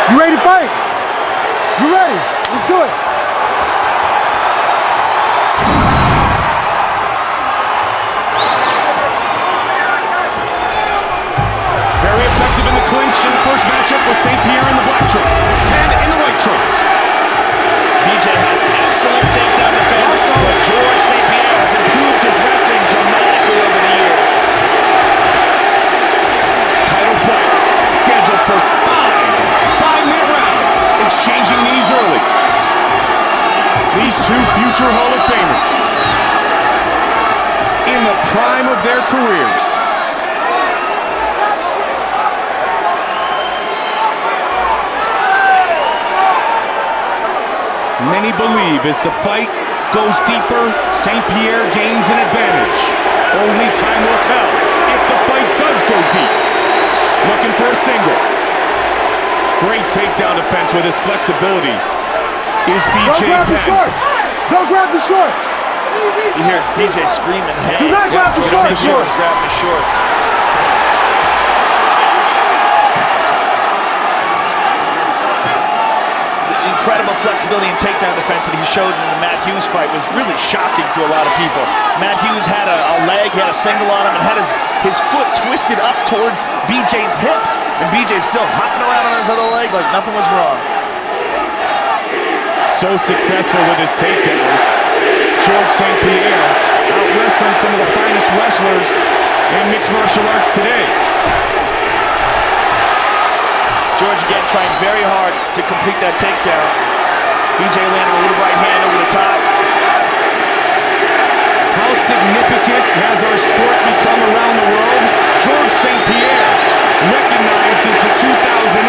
You ready to fight? You ready? Let's do it. Very effective in the clinch in the first matchup with St. Pierre in the black trunks and in the white trunks. BJ has excellent takedown defense, but George St. Pierre has improved his wrestling dramatically over the years. Title fight scheduled for 5-minute rounds. Exchanging knees early. These two future Hall of Famers in the prime of their careers. Many believe as the fight goes deeper, St. Pierre gains an advantage. Only time will tell if the fight does go deep. Looking for a single. Great takedown defense with his flexibility is BJ Don't grab the Penn. shorts. Don't grab the shorts. You hear BJ screaming, hey. Do not grab the shorts. George grabbing the shorts. Incredible flexibility and takedown defense that he showed in the Matt Hughes fight was really shocking to a lot of people. Matt Hughes had a leg, he had a single on him, and had his foot twisted up towards BJ's hips, and BJ's still hopping around on his other leg like nothing was wrong. So successful with his takedowns. George St. Pierre out wrestling some of the finest wrestlers in mixed martial arts today. George again trying very hard to complete that takedown. BJ landed a little right hand over the top. How significant has our sport become around the world? George St. Pierre, recognized as the 2008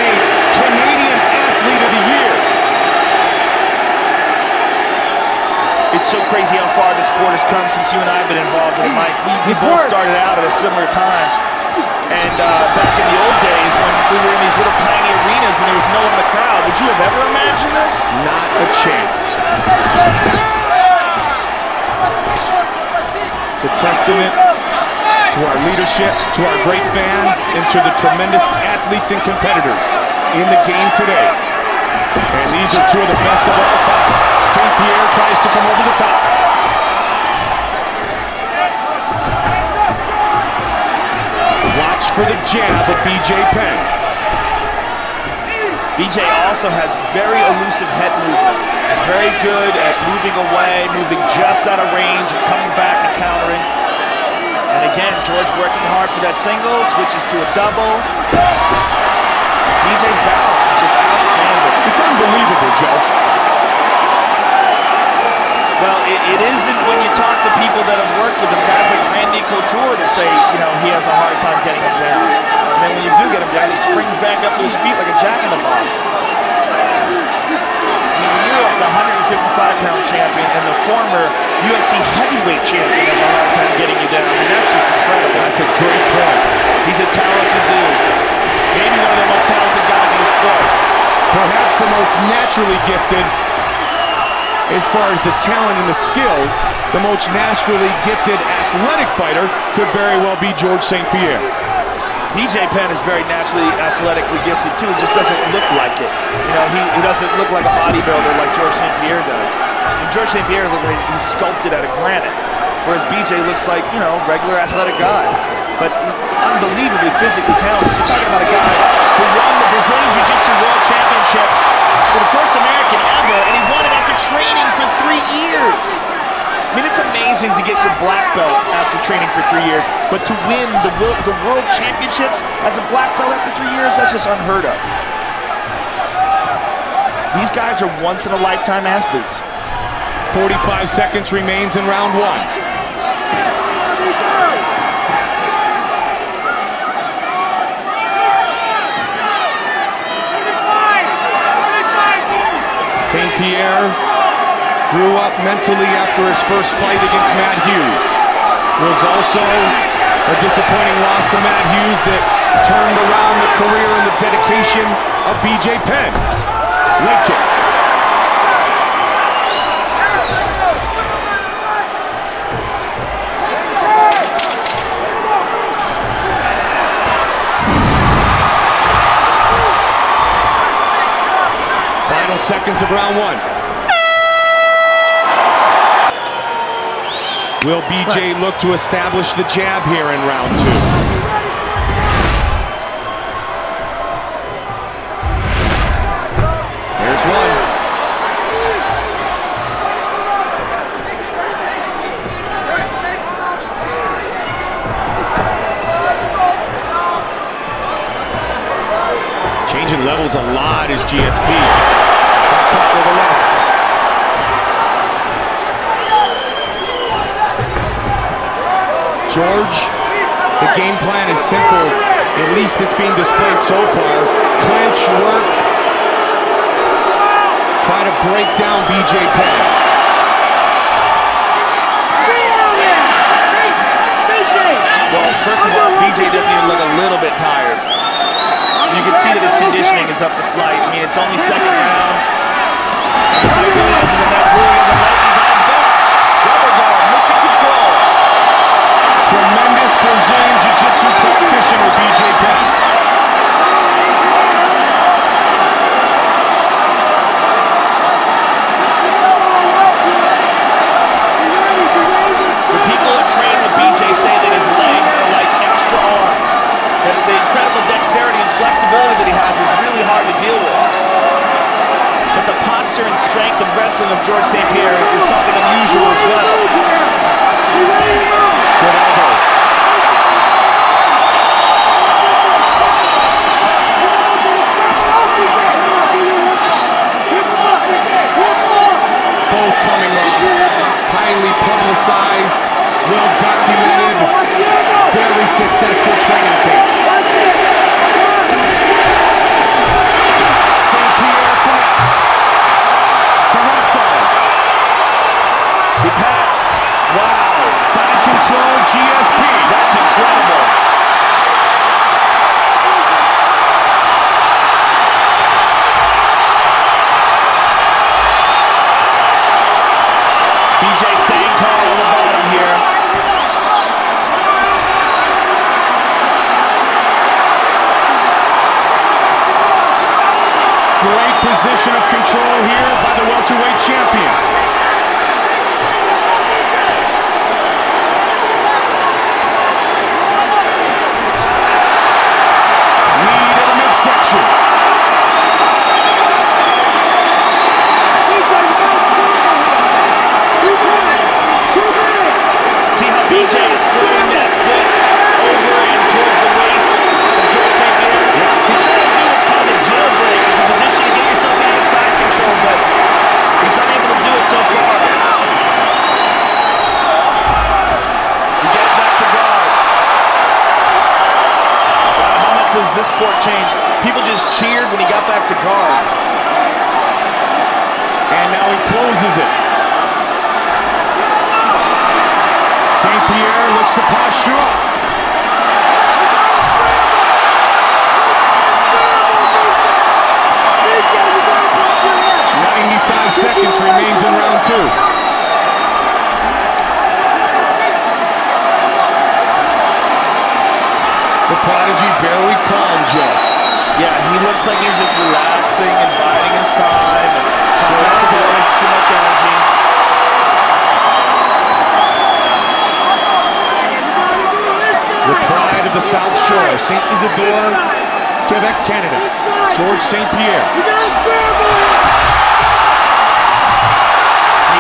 Canadian Athlete of the Year. It's so crazy how far the sport has come since you and I have been involved in it, Mike. We both started out at a similar time. And back in the old days when we were in these little tiny arenas and there was no one in the crowd, would you have ever imagined this? Not a chance. It's a testament to our leadership, to our great fans, and to the tremendous athletes and competitors in the game today. And these are two of the best of all time. St. Pierre tries to come over the top. Watch for the jab of BJ Penn. BJ also has very elusive head movement. He's very good at moving away, moving just out of range, and coming back and countering. And again, George working hard for that single, switches to a double. BJ's balance is just outstanding. It's unbelievable, Joe. Well, it isn't when you talk to people that have worked with him, guys like Randy Couture that say, you know, he has a hard time getting him down. And then when you do get him down, he springs back up to his feet like a jack-in-the-box. I mean, you're the 155-pound champion and the former UFC heavyweight champion has a hard time getting you down. I mean, that's just incredible. That's a great point. He's a talented dude. Maybe one of the most talented guys in the sport. Perhaps the most naturally gifted. As far as the talent and the skills, the most naturally gifted athletic fighter could very well be George St. Pierre. BJ Penn is very naturally athletically gifted too. He just doesn't look like it. You know, he doesn't look like a bodybuilder like George St. Pierre does. And George St. Pierre looks like he's sculpted out of granite, whereas BJ looks like, you know, regular athletic guy, but unbelievably physically talented. You're talking about a guy who won the Brazilian Jiu-Jitsu World Championships for the first American ever, and he won it after training for 3 years. I mean, it's amazing to get your black belt after training for 3 years, but to win the World Championships as a black belt after 3 years, that's just unheard of. These guys are once-in-a-lifetime athletes. 45 seconds remains in round one. St. Pierre grew up mentally after his first fight against Matt Hughes. Was also a disappointing loss to Matt Hughes that turned around the career and the dedication of BJ Penn. Leg kick. final seconds of round one. Will BJ look to establish the jab here in round two? Here's one. Changing levels a lot is GSP. Cut to the left. George, the game plan is simple. At least it's being displayed so far. Clinch, work. Try to break down BJ Penn. Well, first of all, BJ doesn't even look a little bit tired. You can see that his conditioning is up to flight. I mean, it's only second round. The fight really hasn't been that brutal. He hasn't let his eyes back. Rubber guard, mission control. Tremendous Brazilian Jiu-Jitsu practitioner, BJ Penn. The people who train with BJ say that his legs are like extra arms. That the incredible dexterity and flexibility that he has is really hard to deal with. But the posture and strength and wrestling of George St. Pierre is something unusual as well. Good elbow. Both coming off highly publicized, well-documented, very successful training camps. St. Pierre connects to half guard. He passed. Wow. Side control, GSP. That's incredible. BJ staying calm on the bottom here. Great position of control here by the welterweight champion. Knee to the midsection. See how BJ is throwing that foot over and towards the waist of George St. Pierre? Yeah. He's trying to do what's called a jailbreak. It's a position to get yourself out of side control, but he's unable to do it so far. He gets back to guard. Wow, how much has this sport changed? People just cheered when he got back to guard. And now he closes it. St. Pierre looks to posture up. Seconds remains in round two. The Prodigy very calm, Joe. Yeah, he looks like he's just relaxing and biding his time and trying not to waste too much energy. The pride of the South Shore, St. Isidore, Quebec, Canada. George St. Pierre.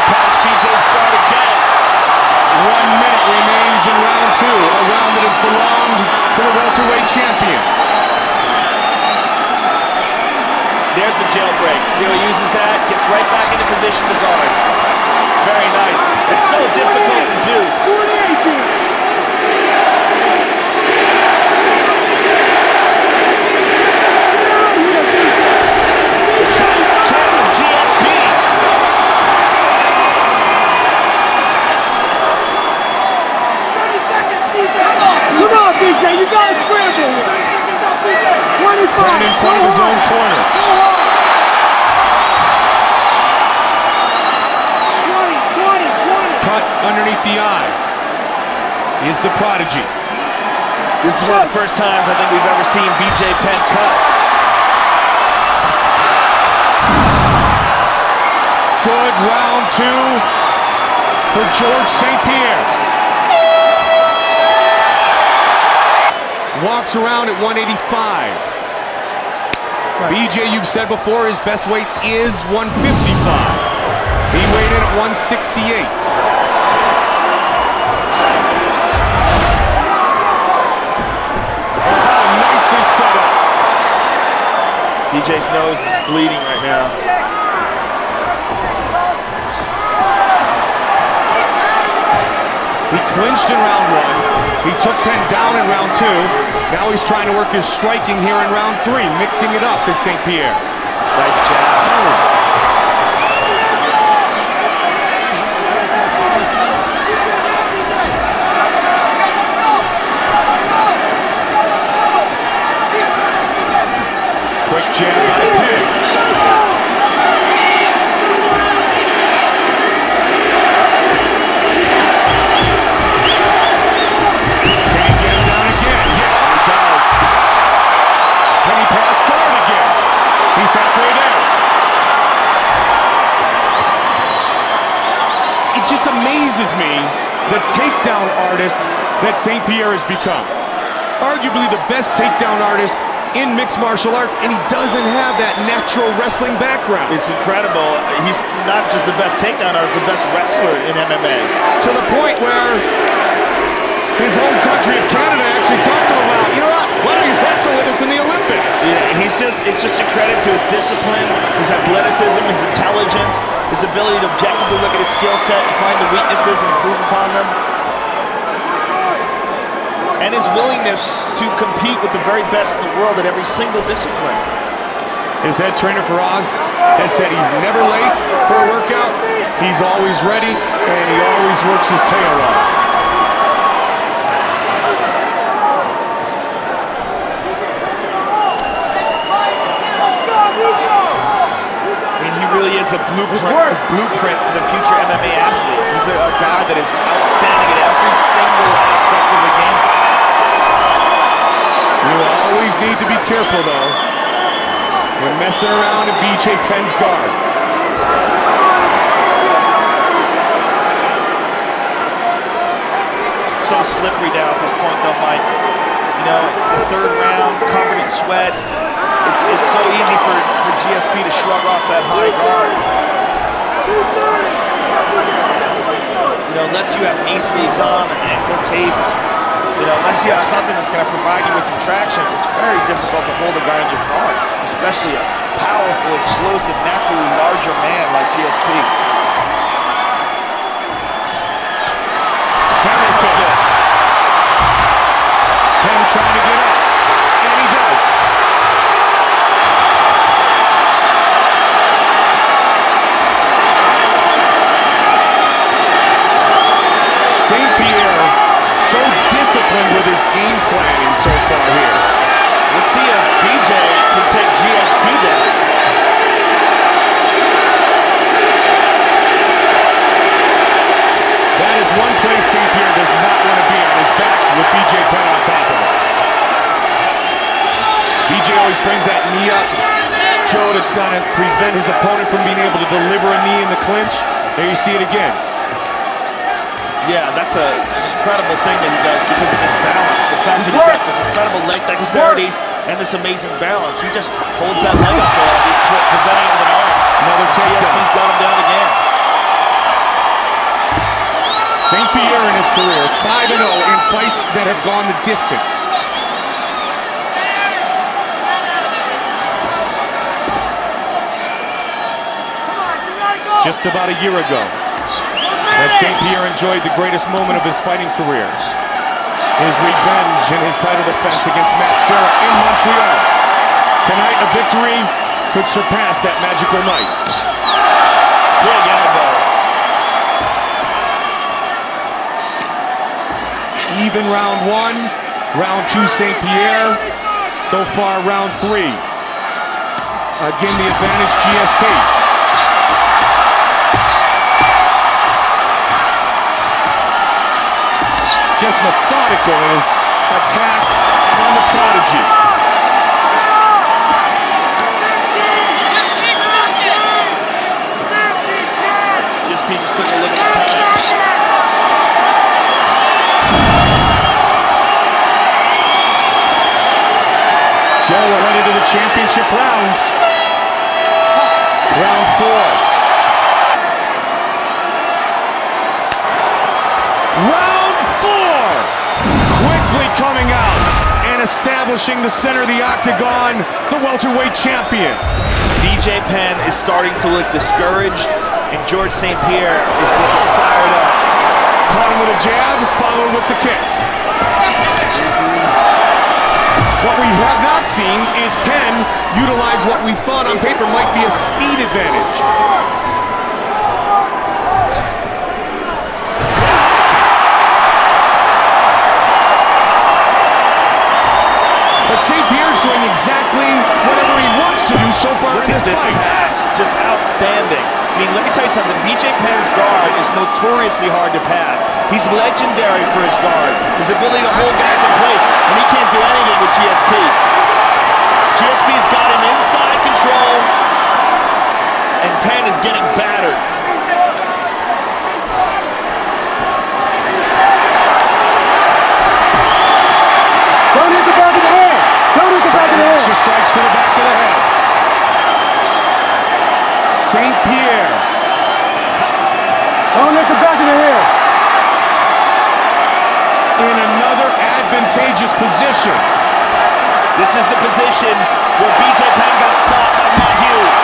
Past BJ's guard again. 1 minute remains in round two, a round that has belonged to the welterweight champion. There's the jailbreak. See how he uses that? Gets right back into position to guard. Very nice. It's so difficult to do. BJ, you gotta scramble. 25. Right in front of his own corner. 20. Cut underneath the eye is the Prodigy. This is one of the first times I think we've ever seen BJ Penn cut. good. Round two for Georges St-Pierre. Walks around at 185. BJ, you've said before, his best weight is 155. He weighed in at 168. Oh, nicely set up. BJ's nose is bleeding right now. He clinched in round one. He took Penn down in round two. Now he's trying to work his striking here in round three, mixing it up as St-Pierre. Nice jab. Oh. Quick jab by Penn. He's halfway there. It just amazes me the takedown artist that St-Pierre has become. Arguably the best takedown artist in mixed martial arts, and he doesn't have that natural wrestling background. It's incredible. He's not just the best takedown artist, the best wrestler in MMA. To the point where his home country of Canada actually talked to him about, you know what, why don't you wrestle with us in the Olympics? Yeah, it's just a credit to his discipline, his athleticism, his intelligence, his ability to objectively look at his skill set and find the weaknesses and improve upon them. And his willingness to compete with the very best in the world at every single discipline. His head trainer Faraz has said he's never late for a workout, he's always ready, and he always works his tail off. Really is a blueprint for the future MMA athlete. He's a guy that is outstanding at every single aspect of the game. You always need to be careful, though, when messing around in BJ Penn's guard. It's so slippery down at this point, though, Mike. You know, the third round, covered in sweat. It's so easy for GSP to shrug off that high guard. You know, unless you have knee sleeves on and ankle tapes, you know, unless you have something that's going to provide you with some traction, it's very difficult to hold a guy in your guard, especially a powerful, explosive, naturally larger man like GSP. Hammer fist. Penn trying to get up, and he does. St-Pierre so disciplined with his game planning so far here. Let's see if BJ can take GSP down. That is one place St-Pierre does not want to be, on his back with BJ Penn on top of him. BJ always brings that knee up, Joe, to kind of prevent his opponent from being able to deliver a knee in the clinch. There you see it again. Yeah, that's an incredible thing that he does because of his balance. The fact that he's got this incredible leg dexterity and this amazing balance. He just holds that leg up there and he's preventing with an arm. Another takedown. GSP's got him down again. St-Pierre in his career, 5-0 in fights that have gone the distance. It's just about a year ago that St-Pierre enjoyed the greatest moment of his fighting career. His revenge in his title defense against Matt Serra in Montreal. Tonight, a victory could surpass that magical night. Big elbow. Even round one, round two St-Pierre. So far, round three. Again, the advantage GSP. Just methodical in his attack on the Prodigy. championship rounds. Round 4. Round 4! Quickly coming out and establishing the center of the octagon, the welterweight champion. BJ Penn is starting to look discouraged, and George St. Pierre is looking fired up. Caught him with a jab, followed with the kick. What we have not seen is Penn utilize what we thought on paper might be a speed advantage. But St. Pierre's doing exactly whatever he wants to do so far in this fight. Pass, just outstanding. I mean, let me tell you something. BJ Penn's guard is notoriously hard to pass. He's legendary for his guard, his ability to hold guys in place, and he can't do anything with GSP. GSP's got him inside control, and Penn is getting battered. Don't hit the back of the head. Don't hit the back of the head. Extra strikes to the back of the head. St. Pierre. Don't hit the back of the head. In another advantageous position. This is the position where BJ Penn got stopped by Matt Hughes.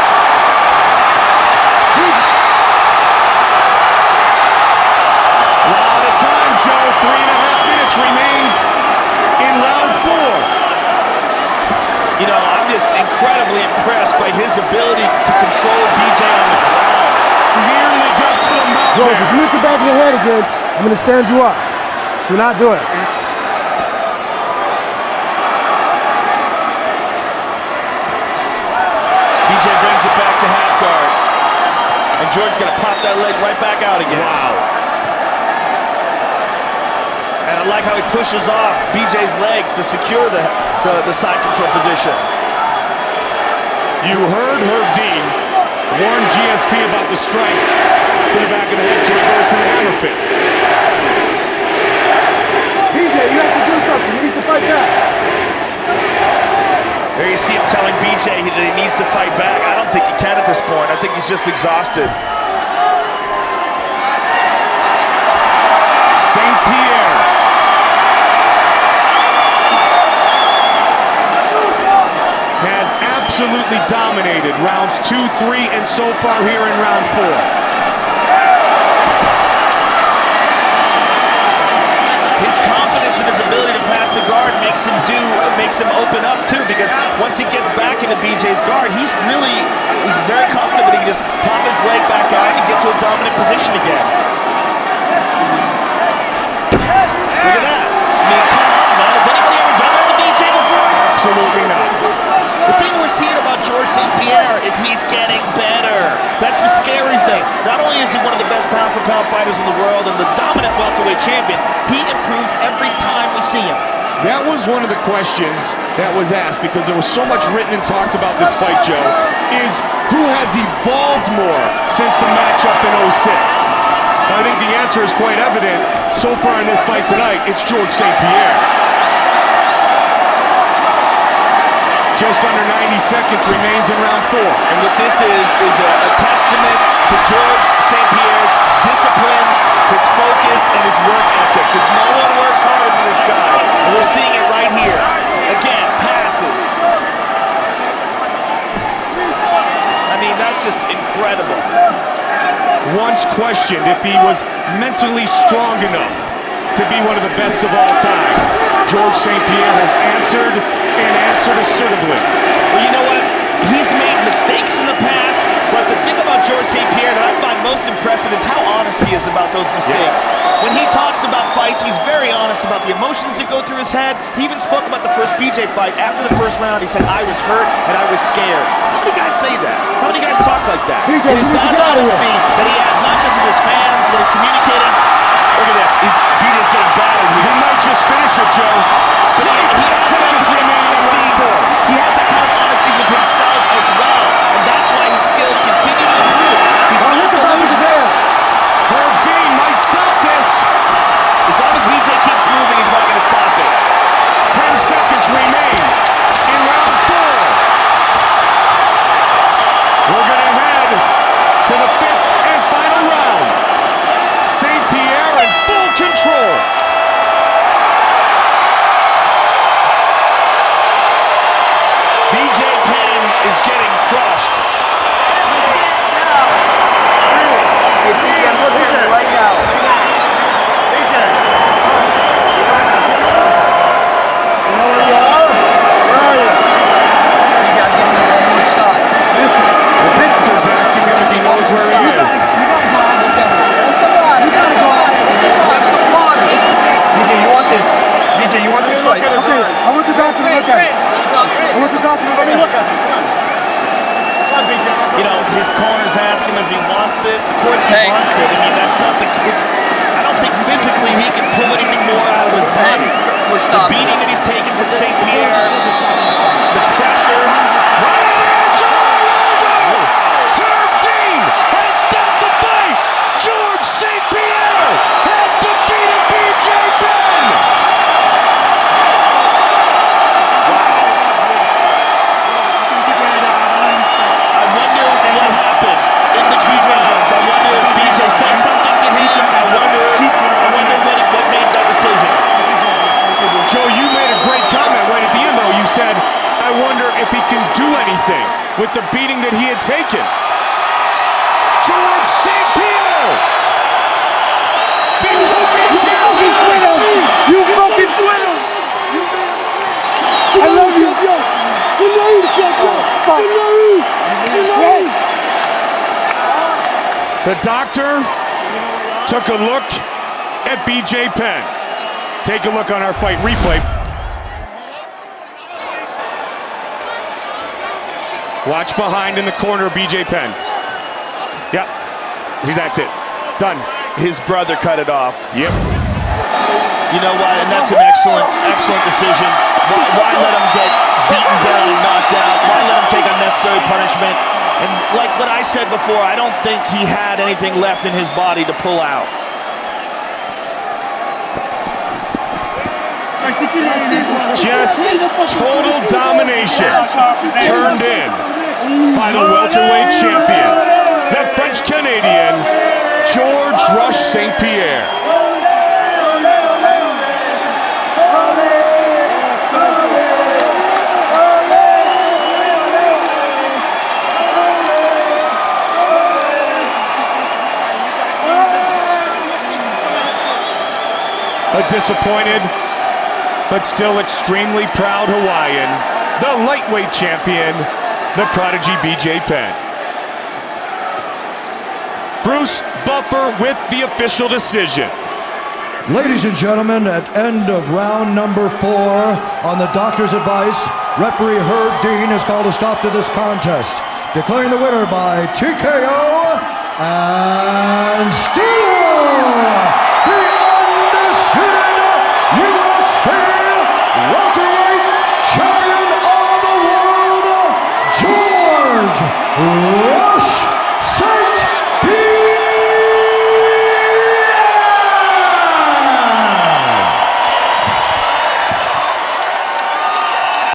A lot of time, Joe. 3.5 minutes remains in round 4. You know, I'm just incredibly impressed by his ability to control BJ on the ground. Nearly got to the mouth Bro, there. if you hit the back of your head again, I'm going to stand you up. Do not do it. BJ brings it back to half guard. And George's gonna pop that leg right back out again. Wow. And I like how he pushes off BJ's legs to secure the side control position. You heard Herb Dean warn GSP about the strikes to the back of the head, so he goes to the hammer fist. BJ, you have to do something. You need to fight back. There you see him telling BJ that he needs to fight back. I don't think he can at this point. I think he's just exhausted. St. Pierre. Has absolutely dominated rounds 2, 3, and so far here in round 4. His confidence in his ability to pass the guard makes him open up too, because once he gets back into BJ's guard, he's very confident that he can just pop his leg back out and get to a dominant position again. Look at that. I mean, come on, man. Has anybody ever done that to BJ before? Absolutely not. The thing we're seeing about George St. Pierre is he's getting better. That's the scary thing. Not only is he one of the best pound-for-pound fighters in the world and the dominant welterweight champion, he improves every time we see him. That was one of the questions that was asked, because there was so much written and talked about this fight, Joe, is who has evolved more since the matchup in 06? I think the answer is quite evident so far in this fight tonight. It's George St. Pierre. Just under 90 seconds remains in round 4. And what this is a testament to George St. Pierre's discipline, his focus, and his work ethic, because no one works harder than this guy. And we're seeing it right here. Again, passes. I mean, that's just incredible. Once questioned if he was mentally strong enough to be one of the best of all time, George St. Pierre has answered, and answered assertively. Well, you know what? He's made mistakes in the past, but the thing about George St. Pierre that I find most impressive is how honest he is about those mistakes. Yes. When he talks about fights, he's very honest about the emotions that go through his head. He even spoke about the first BJ fight. After the first round, he said, "I was hurt and I was scared." How many guys say that? How many guys talk like that? BJ, It is you need to that get out of here. honesty that he has, not just with his fans, when he's communicating. Look at this. BJ's getting battered He here. might just finish it, Joe. 25 seconds remaining in round 4. He has that kind of honesty with himself as well, and that's why his skills continue to improve. He's Don't not hit the back of his delusional. head. Herb Dean might stop this. As long as BJ keeps moving, he's not going to stop it. 10 seconds remains in round 4. You know, his corners ask him if he wants this. Of course he wants it. I mean, that's not the case. I don't think physically he can pull anything more out of his body. The beating that he's taken from St. Pierre, the pressure. What? It's all over! Herb Dean has stopped the fight! George St. Pierre has defeated BJ Penn! I wonder what happened in between rounds. I wonder if BJ said something to him. I wonder what made that decision. Joe, you made a great comment right at the end, though. You said, I wonder if he can do anything with the beating that he had taken. George St. Pierre! Victorious here tonight! You fucking winner! I love you! Tu l'as eu, champion! Tu l'as eu! Tu l'as eu! The doctor took a look at BJ Penn. Take a look on our fight replay. Watch behind in the corner, BJ Penn. Yep, that's it. Done. His brother cut it off. Yep. You know what? And that's an excellent decision. Why let him get beaten down and knocked out? Why let him take unnecessary punishment? And like what I said before, I don't think he had anything left in his body to pull out. Just total domination turned in by the welterweight champion, the French-Canadian George Rush St. Pierre. A disappointed but still extremely proud Hawaiian, the lightweight champion, the prodigy BJ Penn. Bruce Buffer with the official decision. Ladies and gentlemen, at end of round number 4, on the doctor's advice, referee Herb Dean has called a stop to this contest, declaring the winner by TKO and steel, the undisputed UFC welterweight champion of the world, George